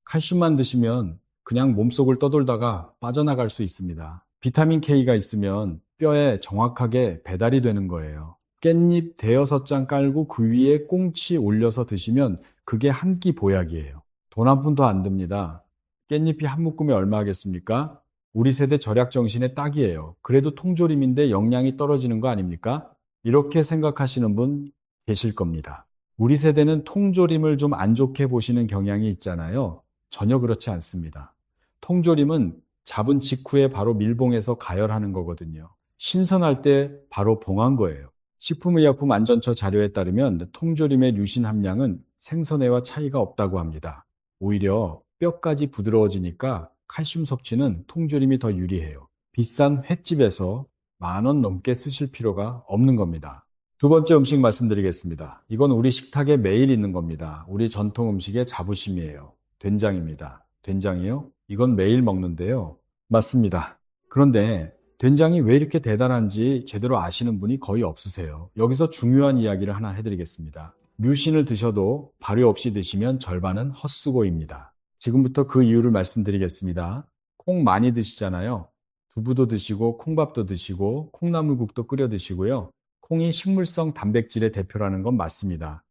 칼슘만 드시면 그냥 몸속을 떠돌다가 빠져나갈 수 있습니다. 비타민 K가 있으면 뼈에 정확하게 배달이 되는 거예요. 깻잎 대여섯 장 깔고 그 위에 꽁치 올려서 드시면 그게 한 끼 보약이에요. 돈 한 푼도 안 듭니다. 깻잎이 한 묶음에 얼마 하겠습니까? 우리 세대 절약 정신에 딱이에요. 그래도 통조림인데 영양이 떨어지는 거 아닙니까? 이렇게 생각하시는 분 계실 겁니다. 우리 세대는 통조림을 좀 안 좋게 보시는 경향이 있잖아요. 전혀 그렇지 않습니다. 통조림은 잡은 직후에 바로 밀봉해서 가열하는 거거든요. 신선할 때 바로 봉한 거예요. 식품의약품안전처 자료에 따르면 통조림의 류신 함량은 생선회와 차이가 없다고 합니다. 오히려 뼈까지 부드러워지니까 칼슘 섭취는 통조림이 더 유리해요. 비싼 횟집에서 10,000원 넘게 쓰실 필요가 없는 겁니다. 두 번째 음식 말씀드리겠습니다. 이건 우리 식탁에 매일 있는 겁니다. 우리 전통 음식의 자부심이에요. 된장입니다. 된장이요? 이건 매일 먹는데요. 맞습니다. 그런데 된장이 왜 이렇게 대단한지 제대로 아시는 분이 거의 없으세요. 여기서 중요한 이야기를 하나 해드리겠습니다. 류신을 드셔도 발효 없이 드시면 절반은 헛수고입니다. 지금부터 그 이유를 말씀드리겠습니다. 콩 많이 드시잖아요. 두부도 드시고 콩밥도 드시고 콩나물국도 끓여 드시고요. 콩이 식물성 단백질의 대표라는 건 맞습니다.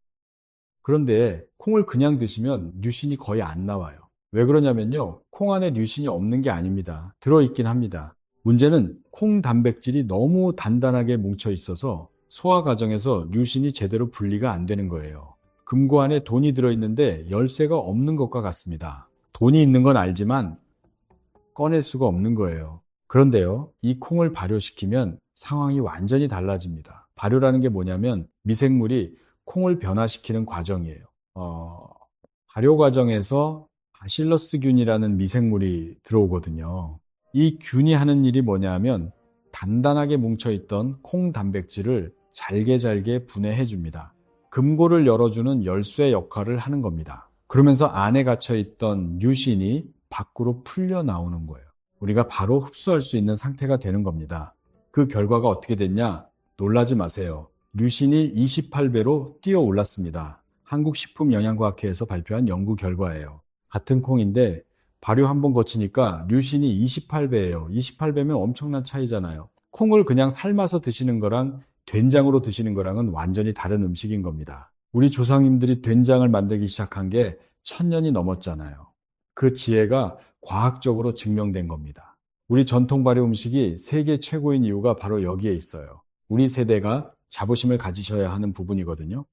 그런데 콩을 그냥 드시면 류신이 거의 안 나와요. 왜 그러냐면요. 콩 안에 류신이 없는 게 아닙니다. 들어있긴 합니다. 문제는 콩 단백질이 너무 단단하게 뭉쳐 있어서 소화 과정에서 류신이 제대로 분리가 안 되는 거예요. 금고 안에 돈이 들어있는데 열쇠가 없는 것과 같습니다. 돈이 있는 건 알지만 꺼낼 수가 없는 거예요. 그런데요, 이 콩을 발효시키면 상황이 완전히 달라집니다. 발효라는 게 뭐냐면 미생물이 콩을 변화시키는 과정이에요. 발효 과정에서 바실러스균이라는 미생물이 들어오거든요. 이 균이 하는 일이 뭐냐면 단단하게 뭉쳐있던 콩 단백질을 잘게 잘게 분해해 줍니다. 금고를 열어주는 열쇠 역할을 하는 겁니다. 그러면서 안에 갇혀있던 류신이 밖으로 풀려 나오는 거예요. 우리가 바로 흡수할 수 있는 상태가 되는 겁니다. 그 결과가 어떻게 됐냐? 놀라지 마세요. 류신이 28배로 뛰어 올랐습니다. 한국식품영양과학회에서 발표한 연구 결과예요. 같은 콩인데 발효 한번 거치니까 류신이 28배예요. 28배면 엄청난 차이잖아요. 콩을 그냥 삶아서 드시는 거랑 된장으로 드시는 거랑은 완전히 다른 음식인 겁니다. 우리 조상님들이 된장을 만들기 시작한 게 1000년이 넘었잖아요. 그 지혜가 과학적으로 증명된 겁니다. 우리 전통 발효 음식이 세계 최고인 이유가 바로 여기에 있어요. 우리 세대가 자부심을 가지셔야 하는 부분이거든요.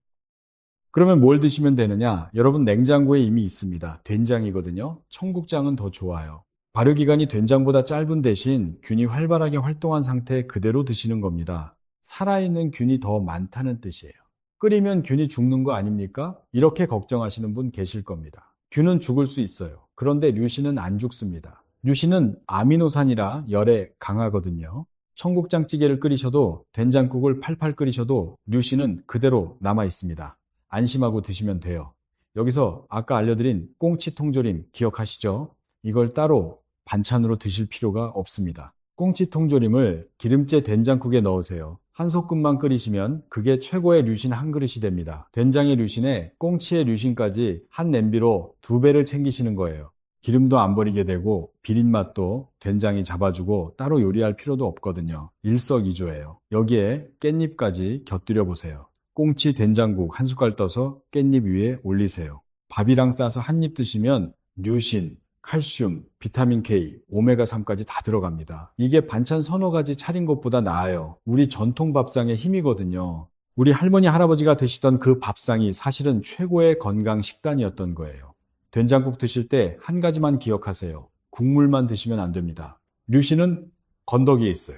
그러면 뭘 드시면 되느냐? 여러분 냉장고에 이미 있습니다. 된장이거든요. 청국장은 더 좋아요. 발효기간이 된장보다 짧은 대신 균이 활발하게 활동한 상태 그대로 드시는 겁니다. 살아있는 균이 더 많다는 뜻이에요. 끓이면 균이 죽는 거 아닙니까? 이렇게 걱정하시는 분 계실 겁니다. 균은 죽을 수 있어요. 그런데 류신은 안 죽습니다. 류신은 아미노산이라 열에 강하거든요. 청국장찌개를 끓이셔도 된장국을 팔팔 끓이셔도 류신은 그대로 남아 있습니다. 안심하고 드시면 돼요. 여기서 아까 알려드린 꽁치 통조림 기억하시죠? 이걸 따로 반찬으로 드실 필요가 없습니다. 꽁치 통조림을 기름째 된장국에 넣으세요. 한 소끔만 끓이시면 그게 최고의 류신 한 그릇이 됩니다. 된장의 류신에 꽁치의 류신까지 한 냄비로 2배를 챙기시는 거예요. 기름도 안 버리게 되고 비린 맛도 된장이 잡아주고 따로 요리할 필요도 없거든요. 일석이조예요. 여기에 깻잎까지 곁들여 보세요. 꽁치 된장국 한 숟갈 떠서 깻잎 위에 올리세요. 밥이랑 싸서 한 입 드시면 류신, 칼슘, 비타민 K, 오메가3까지 다 들어갑니다. 이게 반찬 서너 가지 차린 것보다 나아요. 우리 전통 밥상의 힘이거든요. 우리 할머니, 할아버지가 드시던 그 밥상이 사실은 최고의 건강 식단이었던 거예요. 된장국 드실 때 한 가지만 기억하세요. 국물만 드시면 안 됩니다. 류신은 건더기에 있어요.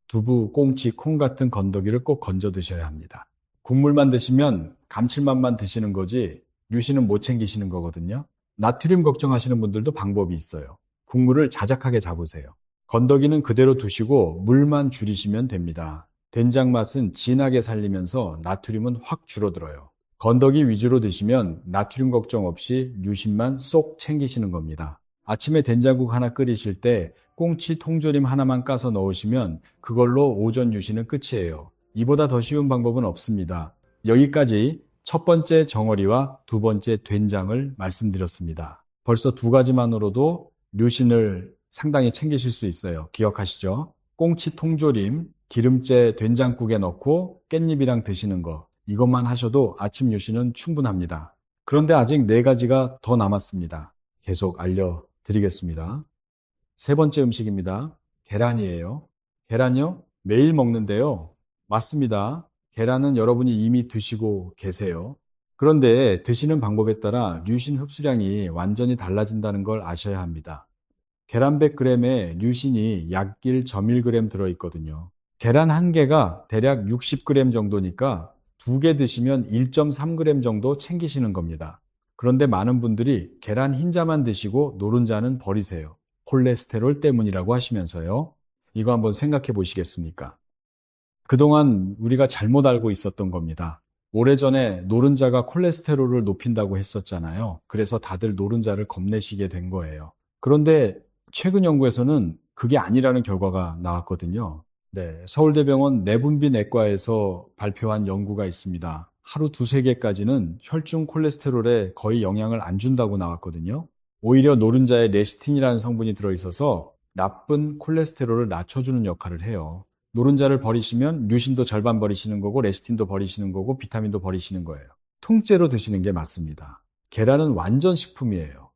두부, 꽁치, 콩 같은 건더기를 꼭 건져 드셔야 합니다. 국물만 드시면 감칠맛만 드시는 거지 류신은 못 챙기시는 거거든요. 나트륨 걱정하시는 분들도 방법이 있어요. 국물을 자작하게 잡으세요. 건더기는 그대로 두시고 물만 줄이시면 됩니다. 된장 맛은 진하게 살리면서 나트륨은 확 줄어들어요. 건더기 위주로 드시면 나트륨 걱정 없이 류신만 쏙 챙기시는 겁니다. 아침에 된장국 하나 끓이실 때 꽁치 통조림 하나만 까서 넣으시면 그걸로 오전 류신은 끝이에요. 이보다 더 쉬운 방법은 없습니다. 여기까지 첫 번째 정어리와 두 번째 된장을 말씀드렸습니다. 벌써 2가지만으로도 류신을 상당히 챙기실 수 있어요. 기억하시죠? 꽁치 통조림, 기름째 된장국에 넣고 깻잎이랑 드시는 거. 이것만 하셔도 아침 류신은 충분합니다. 그런데 아직 4가지가 더 남았습니다. 계속 알려드리겠습니다. 세 번째 음식입니다. 계란이에요. 계란요? 매일 먹는데요. 맞습니다. 계란은 여러분이 이미 드시고 계세요. 그런데 드시는 방법에 따라 류신 흡수량이 완전히 달라진다는 걸 아셔야 합니다. 계란 100g에 류신이 약 1.1g 들어있거든요. 계란 한 개가 대략 60g 정도니까 2개 드시면 1.3g 정도 챙기시는 겁니다. 그런데 많은 분들이 계란 흰자만 드시고 노른자는 버리세요. 콜레스테롤 때문이라고 하시면서요. 이거 한번 생각해 보시겠습니까? 그동안 우리가 잘못 알고 있었던 겁니다. 오래전에 노른자가 콜레스테롤을 높인다고 했었잖아요. 그래서 다들 노른자를 겁내시게 된 거예요. 그런데 최근 연구에서는 그게 아니라는 결과가 나왔거든요. 네, 서울대병원 내분비내과에서 발표한 연구가 있습니다. 하루 2-3개까지는 혈중 콜레스테롤에 거의 영향을 안 준다고 나왔거든요. 오히려 노른자에 레시틴이라는 성분이 들어있어서 나쁜 콜레스테롤을 낮춰주는 역할을 해요. 노른자를 버리시면 류신도 절반 버리시는 거고 레시틴도 버리시는 거고 비타민도 버리시는 거예요. 통째로 드시는 게 맞습니다. 계란은 완전 식품이에요.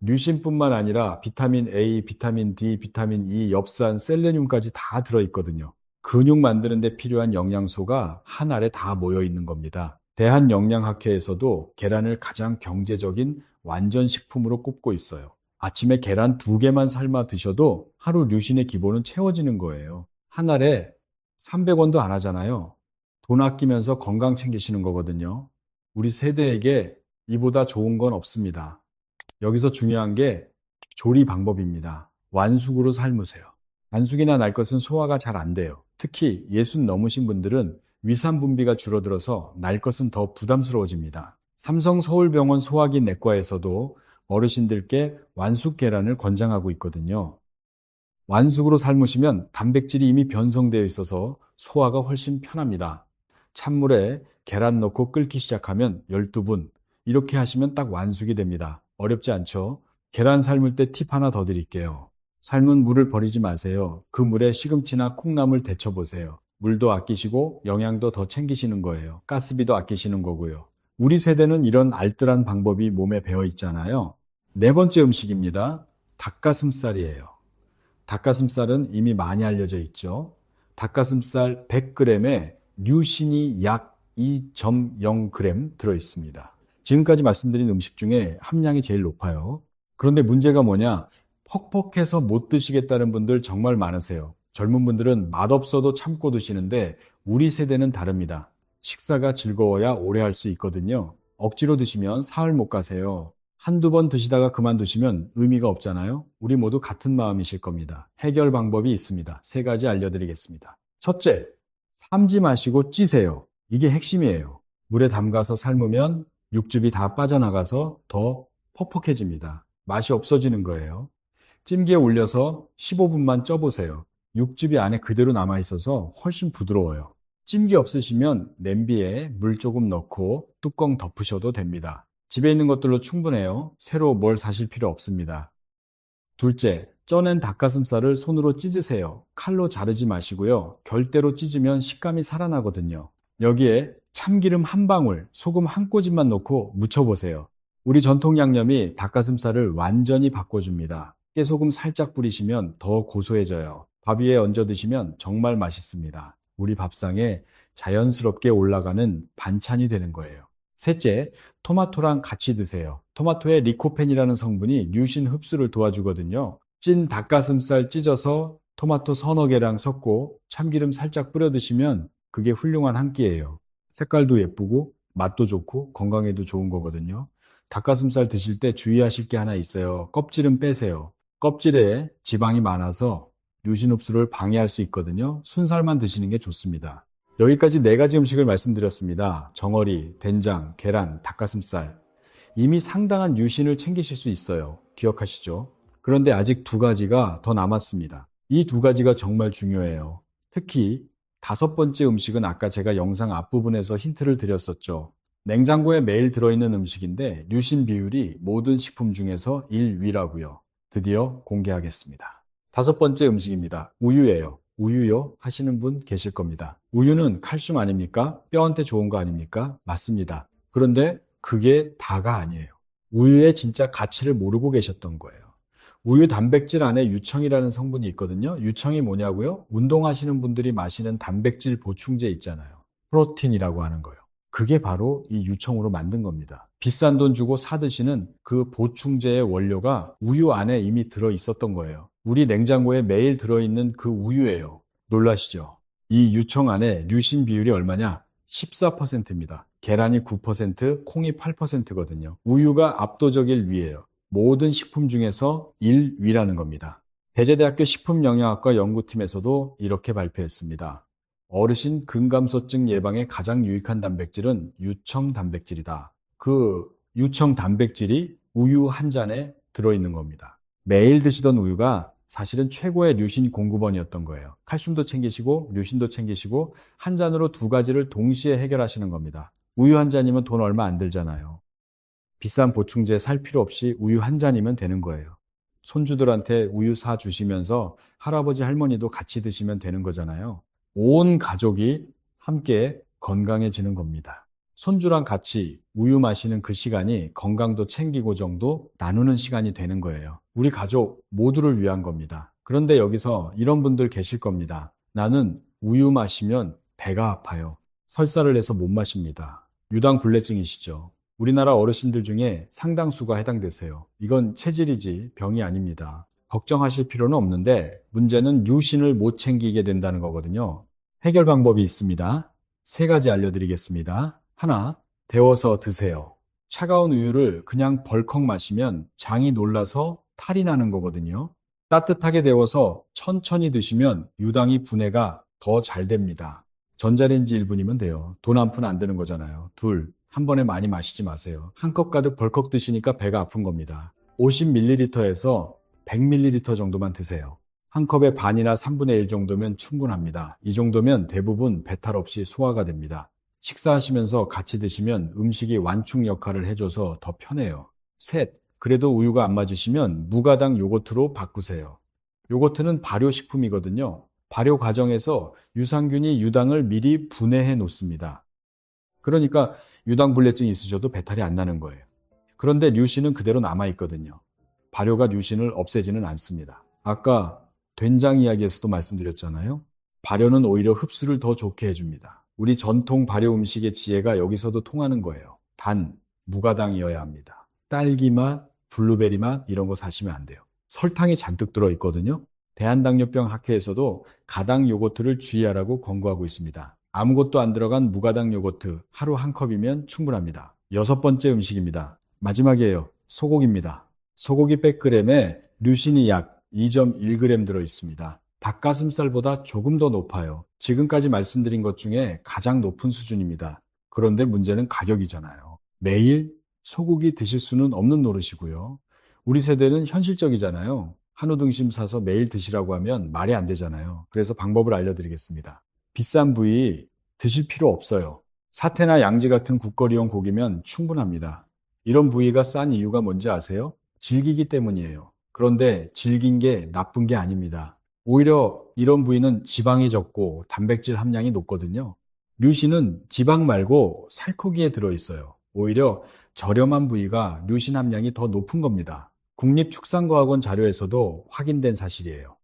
류신뿐만 아니라 비타민 A, 비타민 D, 비타민 E, 엽산, 셀레늄까지 다 들어있거든요. 근육 만드는 데 필요한 영양소가 한 알에 다 모여 있는 겁니다. 대한영양학회에서도 계란을 가장 경제적인 완전식품으로 꼽고 있어요. 아침에 계란 2개만 삶아 드셔도 하루 류신의 기본은 채워지는 거예요. 한 알에 300원도 안 하잖아요. 돈 아끼면서 건강 챙기시는 거거든요. 우리 세대에게 이보다 좋은 건 없습니다. 여기서 중요한 게 조리 방법입니다. 완숙으로 삶으세요. 반숙이나 날 것은 소화가 잘 안 돼요. 특히 60 넘으신 분들은 위산 분비가 줄어들어서 날 것은 더 부담스러워집니다. 삼성 서울병원 소화기 내과에서도 어르신들께 완숙 계란을 권장하고 있거든요. 완숙으로 삶으시면 단백질이 이미 변성되어 있어서 소화가 훨씬 편합니다. 찬물에 계란 넣고 끓기 시작하면 12분, 이렇게 하시면 딱 완숙이 됩니다. 어렵지 않죠? 계란 삶을 때 팁 하나 더 드릴게요. 삶은 물을 버리지 마세요. 그 물에 시금치나 콩나물 데쳐보세요. 물도 아끼시고 영양도 더 챙기시는 거예요. 가스비도 아끼시는 거고요. 우리 세대는 이런 알뜰한 방법이 몸에 배어 있잖아요. 네 번째 음식입니다. 닭가슴살이에요. 닭가슴살은 이미 많이 알려져 있죠. 닭가슴살 100g에 류신이 약 2.0g 들어있습니다. 지금까지 말씀드린 음식 중에 함량이 제일 높아요. 그런데 문제가 뭐냐? 퍽퍽해서 못 드시겠다는 분들 정말 많으세요. 젊은 분들은 맛없어도 참고 드시는데 우리 세대는 다릅니다. 식사가 즐거워야 오래 할 수 있거든요. 억지로 드시면 사흘 못 가세요. 한두 번 드시다가 그만두시면 의미가 없잖아요. 우리 모두 같은 마음이실 겁니다. 해결 방법이 있습니다. 3가지 알려드리겠습니다. 첫째, 삶지 마시고 찌세요. 이게 핵심이에요. 물에 담가서 삶으면 육즙이 다 빠져나가서 더 퍽퍽해집니다. 맛이 없어지는 거예요. 찜기에 올려서 15분만 쪄보세요. 육즙이 안에 그대로 남아있어서 훨씬 부드러워요. 찜기 없으시면 냄비에 물 조금 넣고 뚜껑 덮으셔도 됩니다. 집에 있는 것들로 충분해요. 새로 뭘 사실 필요 없습니다. 둘째, 쪄낸 닭가슴살을 손으로 찢으세요. 칼로 자르지 마시고요. 결대로 찢으면 식감이 살아나거든요. 여기에 참기름 한 방울, 소금 한 꼬집만 넣고 무쳐보세요. 우리 전통 양념이 닭가슴살을 완전히 바꿔줍니다. 깨소금 살짝 뿌리시면 더 고소해져요. 밥 위에 얹어 드시면 정말 맛있습니다. 우리 밥상에 자연스럽게 올라가는 반찬이 되는 거예요. 셋째, 토마토랑 같이 드세요. 토마토에 리코펜이라는 성분이 류신 흡수를 도와주거든요. 찐 닭가슴살 찢어서 토마토 서너 개랑 섞고 참기름 살짝 뿌려 드시면 그게 훌륭한 한 끼예요. 색깔도 예쁘고 맛도 좋고 건강에도 좋은 거거든요. 닭가슴살 드실 때 주의하실 게 하나 있어요. 껍질은 빼세요. 껍질에 지방이 많아서 류신 흡수를 방해할 수 있거든요. 순살만 드시는 게 좋습니다. 여기까지 4가지 음식을 말씀드렸습니다. 정어리, 된장, 계란, 닭가슴살. 이미 상당한 유신을 챙기실 수 있어요. 기억하시죠? 그런데 아직 2가지가 더 남았습니다. 이 2가지가 정말 중요해요. 특히 5번째 음식은 아까 제가 영상 앞부분에서 힌트를 드렸었죠. 냉장고에 매일 들어있는 음식인데 류신 비율이 모든 식품 중에서 1위라고요. 드디어 공개하겠습니다. 5번째 음식입니다. 우유예요. 우유요? 하시는 분 계실 겁니다. 우유는 칼슘 아닙니까? 뼈한테 좋은 거 아닙니까? 맞습니다. 그런데 그게 다가 아니에요. 우유의 진짜 가치를 모르고 계셨던 거예요. 우유 단백질 안에 유청이라는 성분이 있거든요. 유청이 뭐냐고요? 운동하시는 분들이 마시는 단백질 보충제 있잖아요. 프로틴이라고 하는 거예요. 그게 바로 이 유청으로 만든 겁니다. 비싼 돈 주고 사 드시는 그 보충제의 원료가 우유 안에 이미 들어 있었던 거예요. 우리 냉장고에 매일 들어있는 그 우유예요. 놀라시죠? 이 유청 안에 류신 비율이 얼마냐? 14%입니다. 계란이 9%, 콩이 8%거든요. 우유가 압도적일 위예요. 모든 식품 중에서 1위라는 겁니다. 배재대학교 식품영양학과 연구팀에서도 이렇게 발표했습니다. 어르신 근감소증 예방에 가장 유익한 단백질은 유청 단백질이다. 그 유청 단백질이 우유 한 잔에 들어있는 겁니다. 매일 드시던 우유가 사실은 최고의 류신 공급원이었던 거예요. 칼슘도 챙기시고 류신도 챙기시고 한 잔으로 2가지를 동시에 해결하시는 겁니다. 우유 한 잔이면 돈 얼마 안 들잖아요. 비싼 보충제 살 필요 없이 우유 한 잔이면 되는 거예요. 손주들한테 우유 사 주시면서 할아버지 할머니도 같이 드시면 되는 거잖아요. 온 가족이 함께 건강해지는 겁니다. 손주랑 같이 우유 마시는 그 시간이 건강도 챙기고 정도 나누는 시간이 되는 거예요. 우리 가족 모두를 위한 겁니다. 그런데 여기서 이런 분들 계실 겁니다. 나는 우유 마시면 배가 아파요. 설사를 내서 못 마십니다. 유당불내증이시죠. 우리나라 어르신들 중에 상당수가 해당되세요. 이건 체질이지 병이 아닙니다. 걱정하실 필요는 없는데 문제는 유신을 못 챙기게 된다는 거거든요. 해결 방법이 있습니다. 세 가지 알려드리겠습니다. 하나, 데워서 드세요. 차가운 우유를 그냥 벌컥 마시면 장이 놀라서 탈이 나는 거거든요. 따뜻하게 데워서 천천히 드시면 유당이 분해가 더 잘 됩니다. 전자레인지 1분이면 돼요. 돈 한 푼 안 드는 거잖아요. 둘, 한 번에 많이 마시지 마세요. 한 컵 가득 벌컥 드시니까 배가 아픈 겁니다. 50ml에서 100ml 정도만 드세요. 한 컵의 반이나 3분의 1 정도면 충분합니다. 이 정도면 대부분 배탈 없이 소화가 됩니다. 식사하시면서 같이 드시면 음식이 완충 역할을 해줘서 더 편해요. 셋, 그래도 우유가 안 맞으시면 무가당 요거트로 바꾸세요. 요거트는 발효식품이거든요. 발효 과정에서 유산균이 유당을 미리 분해해 놓습니다. 그러니까 유당불내증이 있으셔도 배탈이 안 나는 거예요. 그런데 류신은 그대로 남아있거든요. 발효가 류신을 없애지는 않습니다. 아까 된장 이야기에서도 말씀드렸잖아요. 발효는 오히려 흡수를 더 좋게 해줍니다. 우리 전통 발효 음식의 지혜가 여기서도 통하는 거예요. 단, 무가당이어야 합니다. 딸기 맛, 블루베리 맛 이런 거 사시면 안 돼요. 설탕이 잔뜩 들어있거든요. 대한당뇨병 학회에서도 가당 요거트를 주의하라고 권고하고 있습니다. 아무것도 안 들어간 무가당 요거트 하루 한 컵이면 충분합니다. 여섯 번째 음식입니다. 마지막이에요. 소고기입니다. 소고기 100g에 류신이 약 2.1g 들어있습니다. 닭가슴살보다 조금 더 높아요. 지금까지 말씀드린 것 중에 가장 높은 수준입니다. 그런데 문제는 가격이잖아요. 매일 소고기 드실 수는 없는 노릇이고요. 우리 세대는 현실적이잖아요. 한우 등심 사서 매일 드시라고 하면 말이 안 되잖아요. 그래서 방법을 알려드리겠습니다. 비싼 부위 드실 필요 없어요. 사태나 양지 같은 국거리용 고기면 충분합니다. 이런 부위가 싼 이유가 뭔지 아세요? 질기기 때문이에요. 그런데 질긴 게 나쁜 게 아닙니다. 오히려 이런 부위는 지방이 적고 단백질 함량이 높거든요. 류신은 지방 말고 살코기에 들어있어요. 오히려 저렴한 부위가 류신 함량이 더 높은 겁니다. 국립축산과학원 자료에서도 확인된 사실이에요.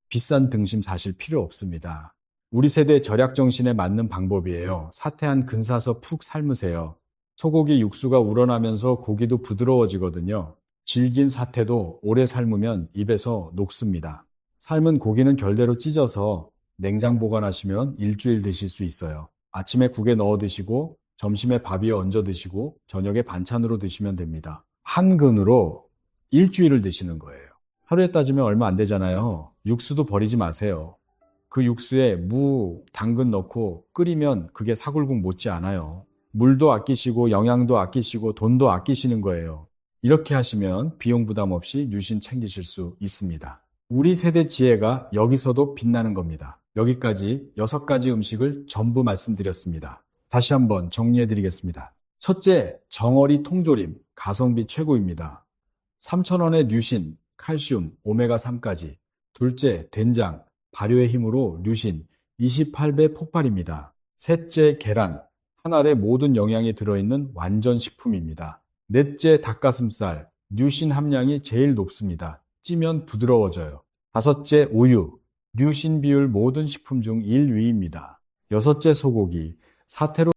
비싼 등심 사실 필요 없습니다. 우리 세대 절약 정신에 맞는 방법이에요. 사태한 근사서 푹 삶으세요. 소고기 육수가 우러나면서 고기도 부드러워지거든요. 질긴 사태도 오래 삶으면 입에서 녹습니다. 삶은 고기는 결대로 찢어서 냉장 보관하시면 일주일 드실 수 있어요. 아침에 국에 넣어 드시고 점심에 밥 위에 얹어 드시고 저녁에 반찬으로 드시면 됩니다. 한 근으로 일주일을 드시는 거예요. 하루에 따지면 얼마 안 되잖아요. 육수도 버리지 마세요. 그 육수에 무, 당근 넣고 끓이면 그게 사골국 못지 않아요. 물도 아끼시고 영양도 아끼시고 돈도 아끼시는 거예요. 이렇게 하시면 비용 부담 없이 유신 챙기실 수 있습니다. 우리 세대 지혜가 여기서도 빛나는 겁니다. 여기까지 6가지 음식을 전부 말씀드렸습니다. 다시 한번 정리해 드리겠습니다. 첫째, 정어리 통조림, 가성비 최고입니다. 3,000원의 류신, 칼슘, 오메가3까지. 둘째, 된장, 발효의 힘으로 류신, 28배 폭발입니다. 셋째, 계란, 한 알에 모든 영양이 들어있는 완전 식품입니다. 넷째, 닭가슴살, 류신 함량이 제일 높습니다. 찌면 부드러워져요. 다섯째, 우유, 류신 비율 모든 식품 중 1위입니다. 여섯째, 소고기, 사태로